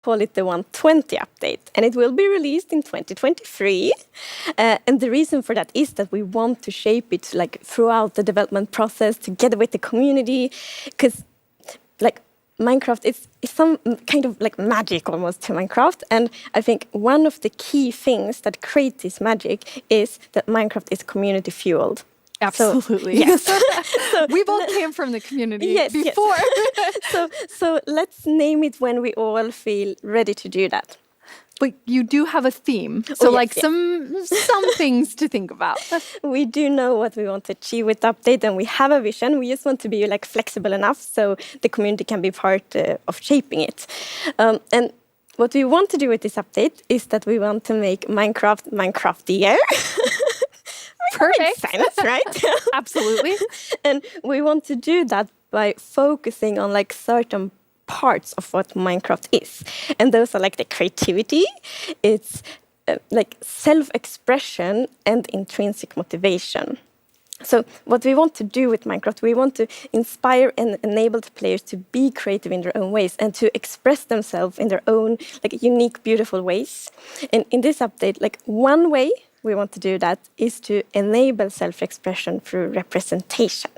call it the 120 update, and it will be released in 2023. And the reason for that is that we want to shape it like throughout the development process together with the community, because like Minecraft is some kind of like magic almost to Minecraft. And I think one of the key things that create this magic is that Minecraft is community fueled. Absolutely. Yes. We both came from the community Yes, before. So let's name it when we all feel ready to do that. But you do have a theme. So yes, yes. some things to think about. We do know what we want to achieve with the update, and we have a vision. We just want to be like flexible enough so the community can be part of shaping it. And what we want to do with this update is that we want to make Minecraft Minecraftier. Perfect. Sense, right? Absolutely. And we want to do that by focusing on like certain parts of what Minecraft is. And those are like the creativity, it's like self-expression and intrinsic motivation. So what we want to do with Minecraft, we want to inspire and enable the players to be creative in their own ways and to express themselves in their own like unique, beautiful ways. And in this update, like one way we want to do that is to enable self-expression through representation.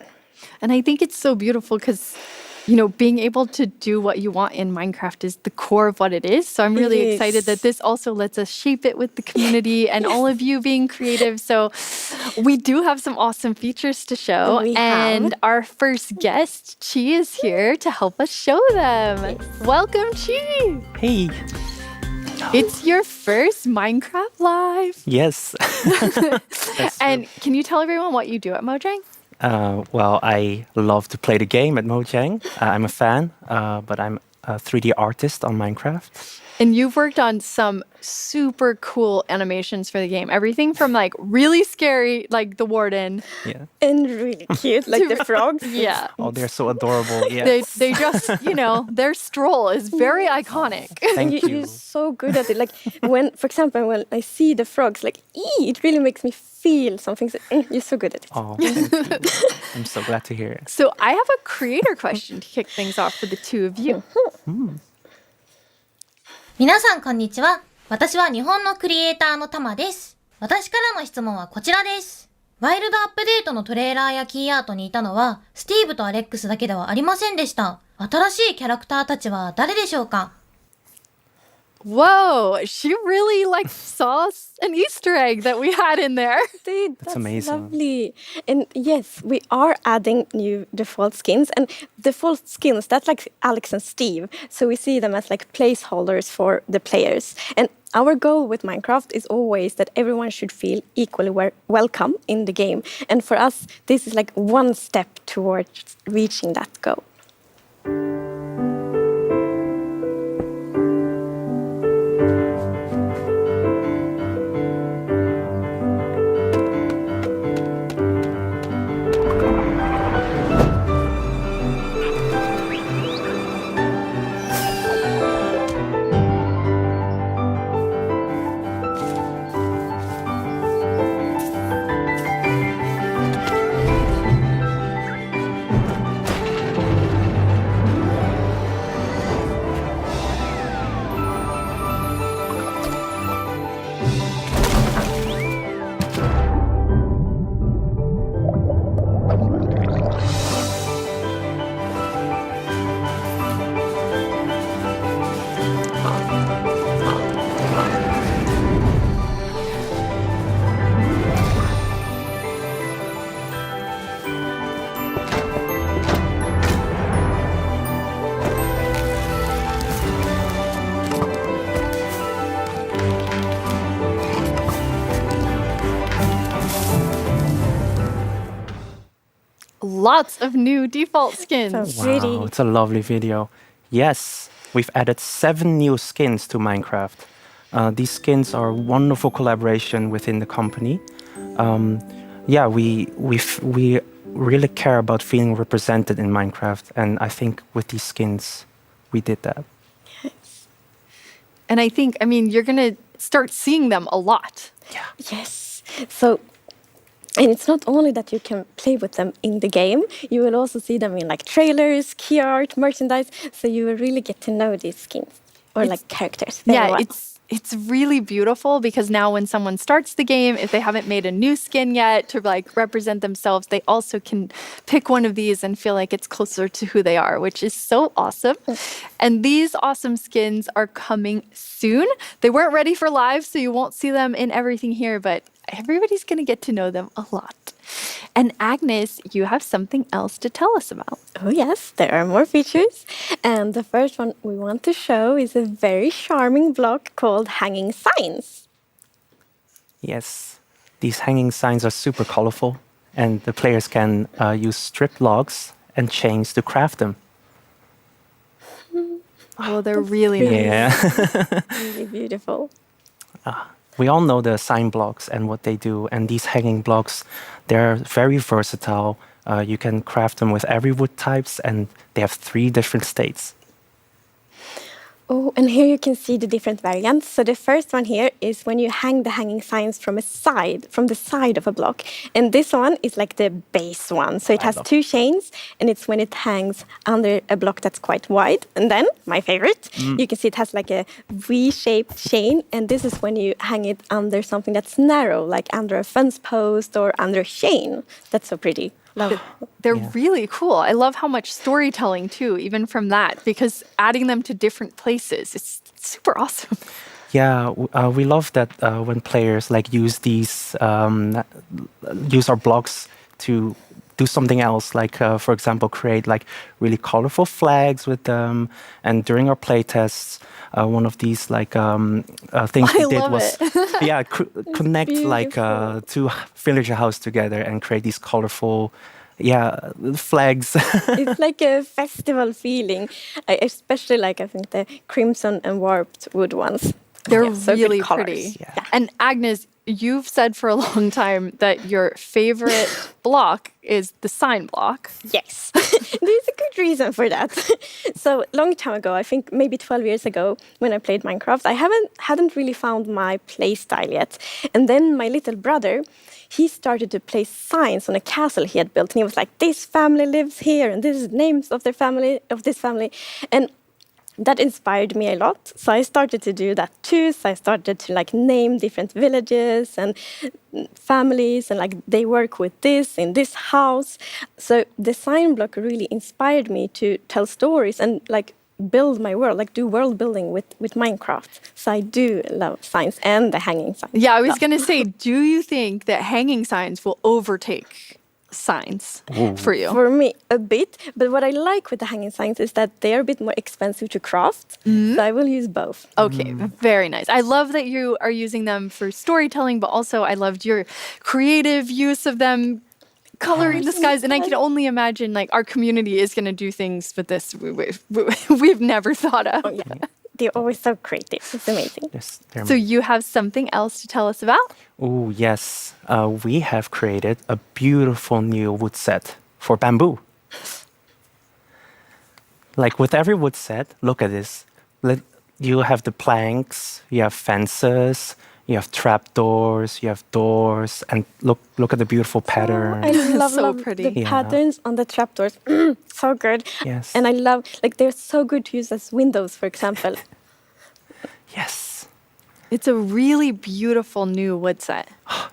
And I think it's so beautiful because, you know, being able to do what you want in Minecraft is the core of what it is. So I'm really excited that this also lets us shape it with the community and all of you being creative. So we do have some awesome features to show. And our first guest, Chi, is here to help us show them. Welcome, Chi. Hey. It's your first Minecraft Live. Yes. And can you tell everyone what you do at Mojang? Well, I love to play the game at Mojang. I'm a fan, but I'm a 3D artist on Minecraft. And you've worked on some super cool animations for the game. Everything from like really scary, like the warden. Yeah. And really cute, like the frogs. Yeah. Oh, they're so adorable. Yeah. They just, you know, their stroll is very iconic. Thank you. You're so good at it. Like when, for example, when I see the frogs, like, it really makes me feel something. So, you're so good at it. Oh, thank you. I'm so glad to hear it. So I have a creator question to kick things off for the two of you. 皆さんこんにちは。私は日本のクリエイターのたまです。私からの質問はこちらです。ワイルドアップデートのトレーラーやキーアートにいたのは、スティーブとアレックスだけではありませんでした。新しいキャラクターたちは誰でしょうか？ Whoa, she really like saw an Easter egg that we had in there. Dude, That's amazing. Lovely. And yes, we are adding new default skins. And default skins, that's like Alex and Steve. So we see them as like placeholders for the players. And our goal with Minecraft is always that everyone should feel equally welcome in the game. And for us, this is like one step towards reaching that goal. Lots of new default skins. So pretty. Wow, it's a lovely video. Yes, we've added 7 new skins to Minecraft. These skins are a wonderful collaboration within the company. Yeah, we really care about feeling represented in Minecraft, and I think with these skins, we did that. And I think, I mean, you're going to start seeing them a lot. Yeah. Yes. So, and it's not only that you can play with them in the game, you will also see them in like trailers, key art, merchandise, so you will really get to know these skins. or like characters. very Yeah, well. it's really beautiful because now when someone starts the game, if they haven't made a new skin yet to like represent themselves, they also can pick one of these and feel like it's closer to who they are, which is so awesome. And these awesome skins are coming soon. They weren't ready for live, so you won't see them in everything here, but everybody's going to get to know them a lot. And Agnes, you have something else to tell us about. Oh, yes, there are more features. And the first one we want to show is a very charming block called Hanging Signs. Yes, these hanging signs are super colorful, and the players can use strip logs and chains to craft them. Oh, they're really nice. Yeah. Really beautiful. We all know the sign blocks and what they do, and these hanging blocks, they're very versatile. You can craft them with every wood types, and they have 3 different states. Oh, and here you can see the different variants. So the first one here is when you hang the hanging signs from the side of a block. And this one is like the base one. So it has 2 chains, and it's when it hangs under a block that's quite wide. And then, my favorite, you can see it has like a V-shaped chain. And this is when you hang it under something that's narrow, like under a fence post or under a chain. That's so pretty. Love it. They're really cool. I love how much storytelling too, even from that, because adding them to different places, it's super awesome. Yeah, we love that when players like use these, use our blocks to do something else, like for example, create like really colorful flags with them. And during our play tests, one of these like things I we did love was yeah connect like beautiful. 2 villager house together and create these colorful flags. It's like a festival feeling. I especially like, I think, the crimson and warped wood ones. They're Yeah, so good really colours. pretty. Yeah. And Agnes, you've said for a long time that your favorite block is the sign block. Yes, there's a good reason for that. So long time ago, I think maybe 12 years ago, when I played Minecraft, I hadn't really found my play style yet. And then my little brother, he started to place signs on a castle he had built, and he was like, "This family lives here, and this is names of their family, of this family," and that inspired me a lot. So I started to do that too. So I started to like name different villages and families, and like they work with this in this house. So the sign block really inspired me to tell stories and like build my world, like do world building with Minecraft. So I do love signs and the hanging signs. Yeah, I was going to say, do you think that hanging signs will overtake signs for you? For me, a bit. But what I like with the hanging signs is that they are a bit more expensive to craft. So I will use both. Okay, very nice. I love that you are using them for storytelling, but also I loved your creative use of them coloring the skies. And I can only imagine like our community is going to do things with this we've never thought of. Oh, yeah. They're always so creative. It's amazing. Yes, they're So you have something else to tell us about? Oh, yes. We have created a beautiful new wood set for bamboo. Like with every wood set, look at this. You have the planks, you have fences, you have trapdoors, you have doors, and look at the beautiful pattern. I love, So love pretty. the Yeah. patterns on the trapdoors. So good. Yes. And I love, like, they're so good to use as windows, for example. Yes. It's a really beautiful new wood set.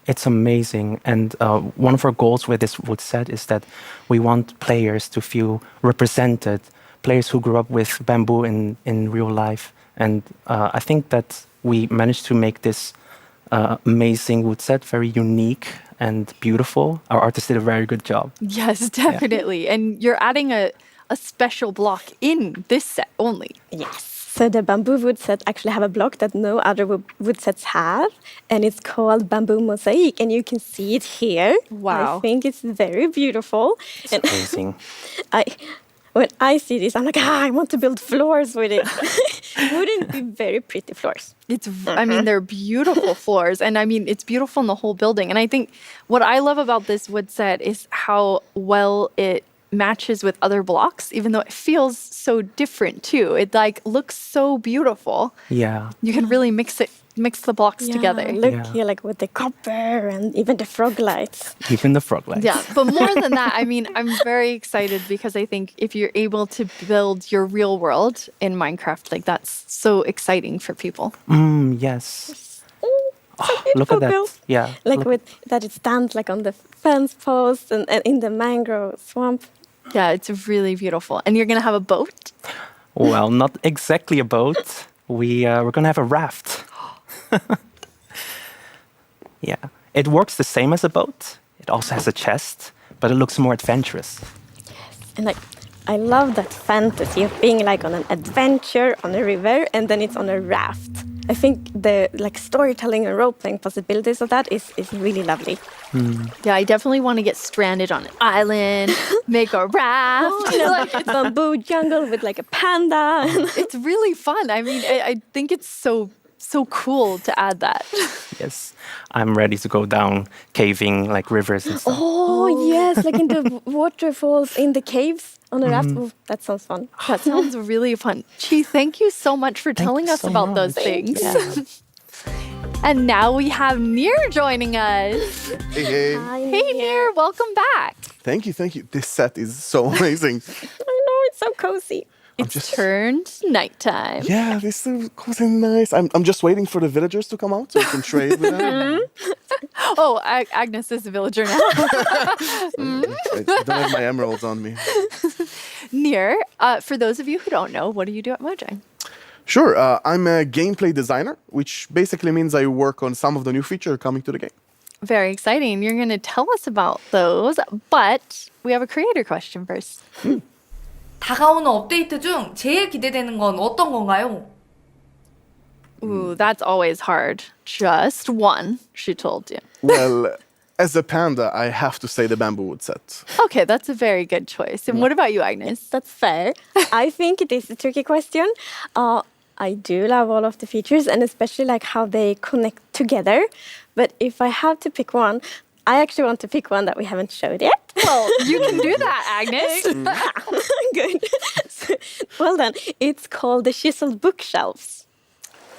It's amazing. And one of our goals with this wood set is that we want players to feel represented, players who grew up with bamboo in real life. And I think that we managed to make this amazing wood set very unique and beautiful. Our artist did a very good job. Yes, definitely. And you're adding a special block in this set only. Yes. So the bamboo wood set actually have a block that no other wood sets have, and it's called Bamboo Mosaic, and you can see it here. Wow. I think it's very beautiful. It's And amazing. when I see this, I'm like, I want to build floors with it. Wouldn't be very pretty floors. I mean, they're beautiful floors. And I mean, it's beautiful in the whole building. And I think what I love about this wood set is how well it matches with other blocks, even though it feels so different too. It like looks so beautiful. Yeah. You can really mix the blocks together. Look Yeah. here, like with the copper and even the frog lights. Even the frog legs. Yeah, but more than that, I mean, I'm very excited because I think if you're able to build your real world in Minecraft, like that's so exciting for people. Yes. So Look at beautiful, that. Bill. Yeah. Like look- with that it stands like on the fence post and in the mangrove swamp. Yeah, it's really beautiful. And you're going to have a boat? Well, not exactly a boat. We're gonna have a raft. Yeah. It works the same as a boat. It also has a chest, but it looks more adventurous. And like I love that fantasy of being like on an adventure on a river and then it's on a raft. I think the like storytelling and role playing possibilities of that is really lovely. Yeah, I definitely want to get stranded on an island, make a raft. You know, like a bamboo jungle with like a panda. It's really fun. I mean, I think it's so cool to add that. Yes. I'm ready to go down caving like rivers and stuff. Oh yes, like in the waterfalls in the caves on a raft. Ooh, that sounds fun. That sounds really fun. Chi, thank you so much for telling you us so about those much. things. Yeah. And now we have Nir joining us. Hey, hey. Hey, Nir, welcome back. Thank you, thank you. This set is so amazing. I know, it's so cozy. It's just- turned nighttime. Yeah, this is cozy and nice. I'm just waiting for the villagers to come out so we can trade with them. Oh, Agnes is a villager now. I don't have my emeralds on me. Nir, for those of you who don't know, what do you do at Mojang? Sure, I'm a gameplay designer, which basically means I work on some of the new features coming to the game. Very exciting. You're going to tell us about those, but we have a creator question first. 다가오는 업데이트 중 제일 기대되는 건 어떤 건가요? Ooh, that's always hard. Just one, she told you. Well, as a panda, I have to say the bamboo wood set. Okay, that's a very good choice. And what about you, Agnes? That's fair. I think it is a tricky question. I do love all of the features and especially like how they connect together. But if I have to pick one, I actually want to pick one that we haven't showed yet. Well, you can do that, Agnes. Good. Well done. It's called the chiseled bookshelves.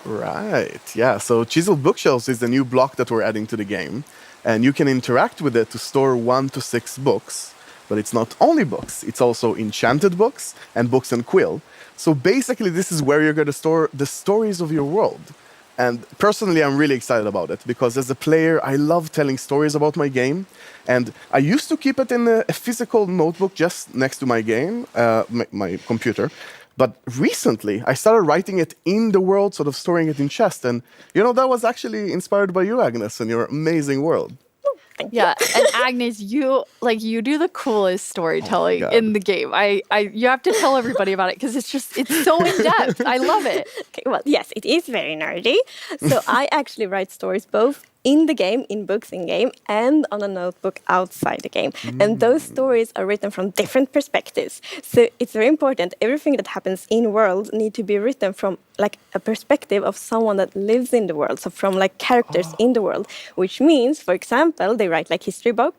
Right, yeah. So Chiseled Bookshelves is the new block that we're adding to the game. And you can interact with it to store 1 to 6 books. But it's not only books, it's also enchanted books and books and quill. So basically, this is where you're going to store the stories of your world. And personally, I'm really excited about it because as a player, I love telling stories about my game. And I used to keep it in a physical notebook just next to my game, my computer. But recently, I started writing it in the world, sort of storing it in chest. And, you know, that was actually inspired by you, Agnes, and your amazing world. Yeah, and Agnes, you do the coolest storytelling God. in the game. You have to tell everybody about it because it's so in depth. I love it. Okay, well, yes, it is very nerdy. So I actually write stories both in the game, in books in game, and on a notebook outside the game. And those stories are written from different perspectives. So it's very important. Everything that happens in world need to be written from like a perspective of someone that lives in the world. So from like characters in the world, which means, for example, they write like history books,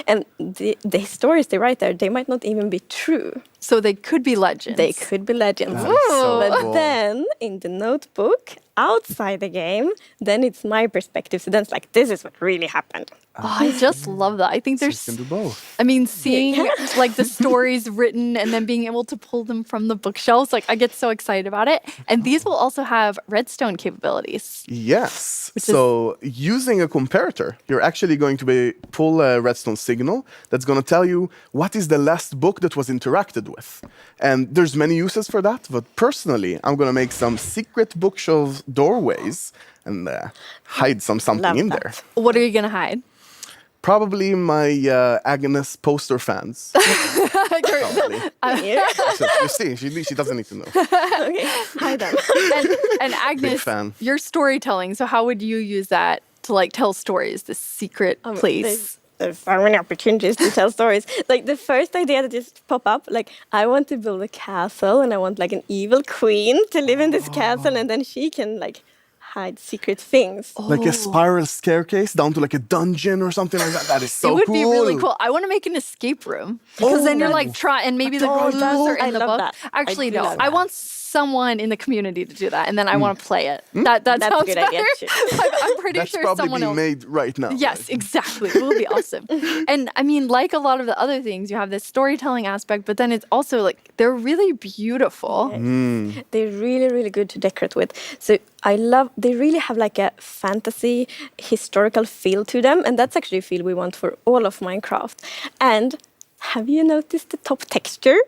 and the stories they write there, they might not even be true. So they could be legends. They could be legends. That is so But cool. then in the notebook, outside the game, then it's my perspective. So then it's like, this is what really happened. Oh, I just love that. I think You there's can do both. I mean, seeing like the stories written and then being able to pull them from the bookshelves, like I get so excited about it. And these will also have redstone capabilities. Yes. So using a comparator, you're actually going to pull a redstone signal that's going to tell you what is the last book that was interacted with. And there's many uses for that, but personally, I'm going to make some secret bookshelf doorways and hide something Love in that. there. What are you gonna hide? Probably my Agnes poster fans. Probably. Here. So, you see, she doesn't need to know. Okay, hi then. And Agnes, fan. your storytelling. So how would you use that to like tell stories? This secret place. There's so many opportunities to tell stories. Like the first idea that just pop up, like I want to build a castle and I want like an evil queen to live in this castle and then she can like hide secret things. Like a spiral staircase down to like a dungeon or something like that. That is so it would cool. be really cool. I want to make an escape room because then you're like and maybe the clues are I in the love book. that. Actually, I do no. love I that. want someone in the community to do that, and then I want to play it. That That's a sounds good better. idea, too. I'm pretty That's sure probably someone being else. made right now. Yes, right? exactly. It will be awesome. And I mean, like a lot of the other things, you have this storytelling aspect, but then it's also like they're really beautiful. They're really, really good to decorate with. So they really have like a fantasy historical feel to them. And that's actually a feel we want for all of Minecraft. And have you noticed the top texture?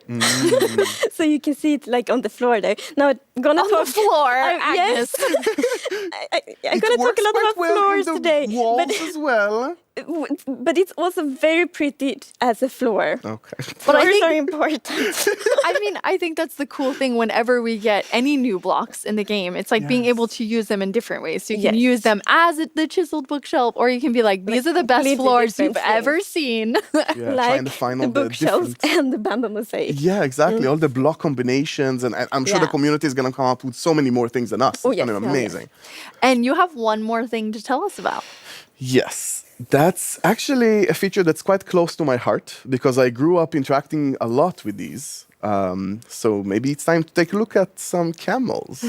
So you can see it like on the floor there. Now I'm gonna On talk the floor, Yes. Agnes. I'm gonna talk a lot about floors today. Walls as well. But it's also very pretty as a floor. Okay. But I Floors think- are important. I mean, I think that's the cool thing whenever we get any new blocks in the game. It's like being able to use them in different ways. So you can Yes. use them as the chiseled bookshelf, or you can be like, these are the best completely floors you've different ever seen. Yeah, like trying to find the all the bookshelves different. and the bamboo mosaic. Yeah, exactly. All the block combinations, and I'm sure the Yeah. community is gonna come up with so many more things than us. Oh, It's gonna yes, be yeah, yes. amazing. And you have one more thing to tell us about. Yes, that's actually a feature that's quite close to my heart because I grew up interacting a lot with these. So maybe it's time to take a look at some camels.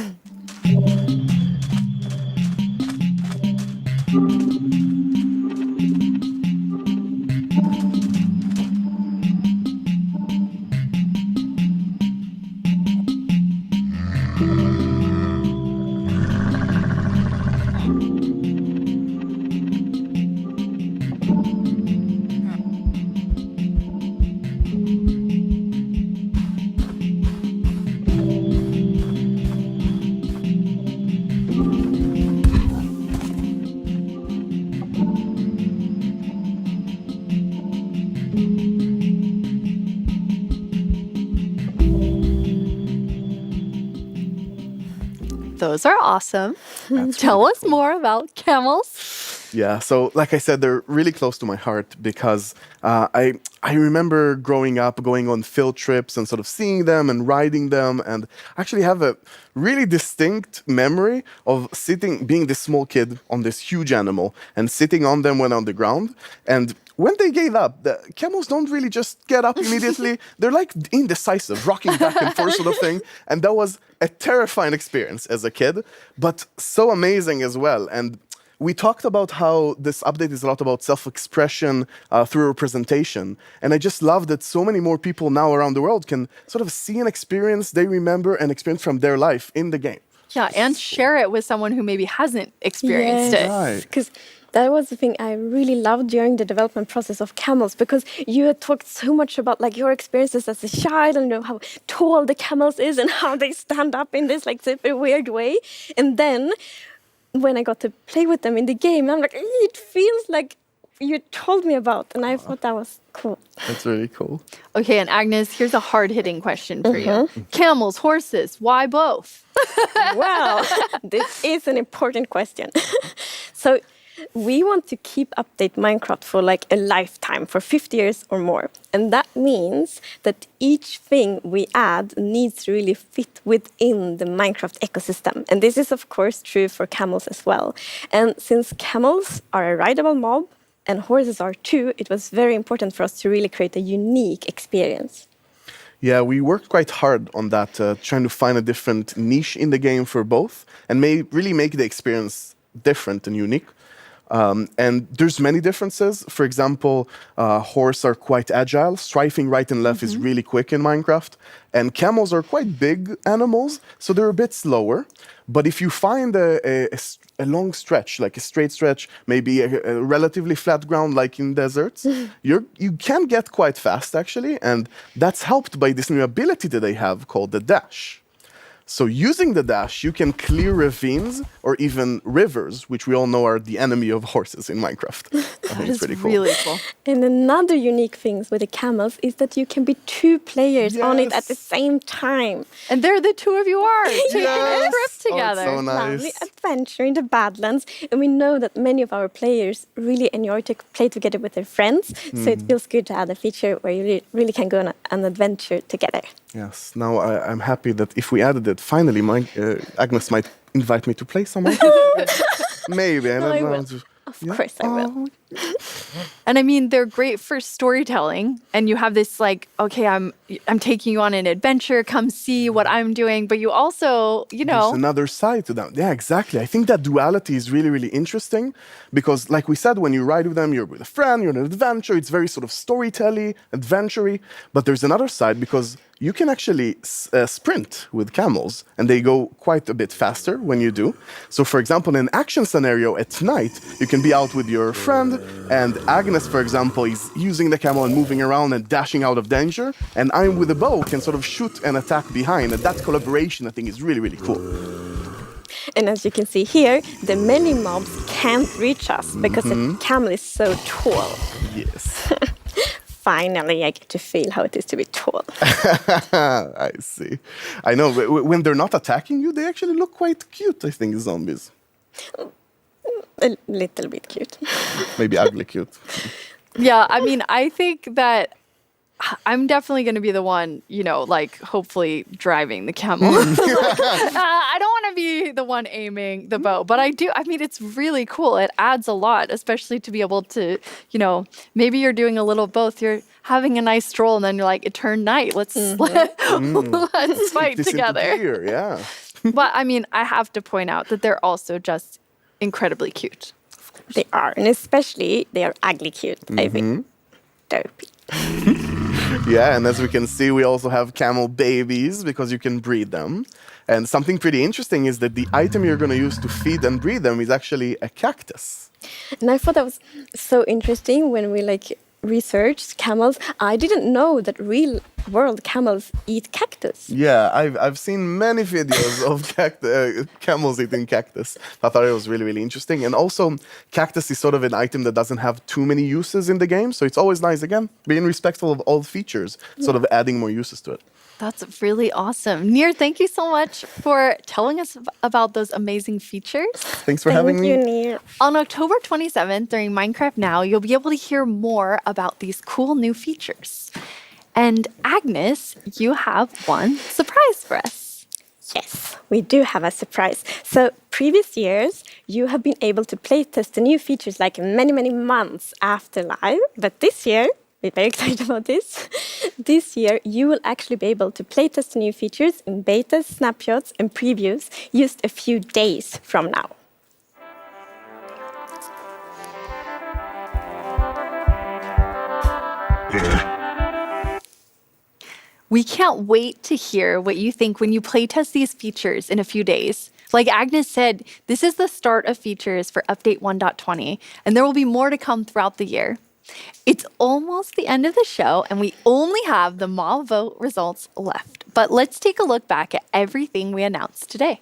Those are awesome. Tell us more about camels. Yeah, so like I said, they're really close to my heart because I remember growing up, going on field trips and sort of seeing them and riding them, and actually have a really distinct memory of being this small kid on this huge animal and sitting on them when on the ground. And when they gave up, the camels don't really just get up immediately. They're like indecisive, rocking back and forth sort of thing. And that was a terrifying experience as a kid, but so amazing as well. And we talked about how this update is a lot about self-expression through representation. And I just love that so many more people now around the world can sort of see and experience they remember and experience from their life in the game. Yeah, and share it with someone who maybe hasn't experienced it. Right. Because that was the thing I really loved during the development process of camels, because you had talked so much about like your experiences as a child and how tall the camels is and how they stand up in this like super weird way. And then when I got to play with them in the game, I'm like, it feels like you told me about, and I thought that was cool. That's really cool. Okay, and Agnes, here's a hard-hitting question for you. Camels, horses, why both? Wow, this is an important question. So we want to keep update Minecraft for like a lifetime, for 50 years or more. And that means that each thing we add needs to really fit within the Minecraft ecosystem. And this is of course true for camels as well. And since camels are a rideable mob and horses are too, it was very important for us to really create a unique experience. Yeah, we worked quite hard on that, trying to find a different niche in the game for both and really make the experience different and unique. And there's many differences. For example, horses are quite agile. Strafing right and left is really quick in Minecraft. And camels are quite big animals, so they're a bit slower. But if you find a long stretch, like a straight stretch, maybe a relatively flat ground like in deserts, you can get quite fast actually. And that's helped by this new ability that they have called the dash. So using the dash, you can clear ravines or even rivers, which we all know are the enemy of horses in Minecraft. I think That it's is pretty cool. really cool. And another unique thing with the camels is that you can be 2 players on it at the Yes. same time. And there the two of you are taking a Yes. trip Oh, it's together. so Lovely nice. adventure in the Badlands. And we know that many of our players really enjoy to play together with their friends. So it feels good to add a feature where you really can go on an adventure together. Yes. Now I'm happy that if we added it, finally, Agnes might invite me to play some. Maybe I No, don't I know. will. Of course I will. Oh, And I mean, they're great for storytelling. And you have this like, okay, I'm taking you on an adventure. Come see what I'm doing. But you also, There's another side to them. Yeah, exactly. I think that duality is really, really interesting because, like we said, when you ride with them, you're with a friend, you're on an adventure. It's very sort of storytelling, adventure-y. But there's another side because you can actually sprint with camels, and they go quite a bit faster when you do. So, for example, in an action scenario at night, you can be out with your friend, and Agnes, for example, is using the camel and moving around and dashing out of danger, and I'm with a bow, can sort of shoot and attack behind. And that collaboration, I think, is really, really cool. And as you can see here, the melee mobs can't reach us because the camel is so tall. Yes. Finally, I get to feel how it is to be tall. I see. I know. When they're not attacking you, they actually look quite cute, I think, zombies. A little bit cute. Maybe ugly cute. Yeah, I mean, I think that I'm definitely going to be the one, like hopefully driving the camel. I don't want to be the one aiming the bow, but I do. I mean, it's really cool. It adds a lot, especially to be able to, maybe you're doing a little both. You're having a nice stroll and then you're like, it turned night. Let's let's fight This into together. gear, yeah. But I mean, I have to point out that they're also just incredibly cute. They are, and especially they are ugly cute, I think. Dopey. Yeah, and as we can see, we also have camel babies because you can breed them. And something pretty interesting is that the item you're going to use to feed and breed them is actually a cactus. And I thought that was so interesting when we researched camels. I didn't know that real world camels eat cactus. Yeah, I've seen many videos of camels eating cactus. I thought it was really, really interesting. And also, cactus is sort of an item that doesn't have too many uses in the game. So it's always nice, again, being respectful of all features, sort of adding more uses to it. That's really awesome. Nir, thank you so much for telling us about those amazing features. Thanks for having Thank you, me. Nir. On October 27th during Minecraft Now, you'll be able to hear more about these cool new features. And Agnes, you have one surprise for us. Yes, we do have a surprise. So, previous years, you have been able to playtest the new features like many, many months after live. But this year, we're very excited about this. This year, you will actually be able to playtest the new features in betas, snapshots, and previews just a few days from now. We can't wait to hear what you think when you playtest these features in a few days. Like Agnes said, this is the start of features for Update 1.20, and there will be more to come throughout the year. It's almost the end of the show, and we only have the mob vote results left. But let's take a look back at everything we announced today.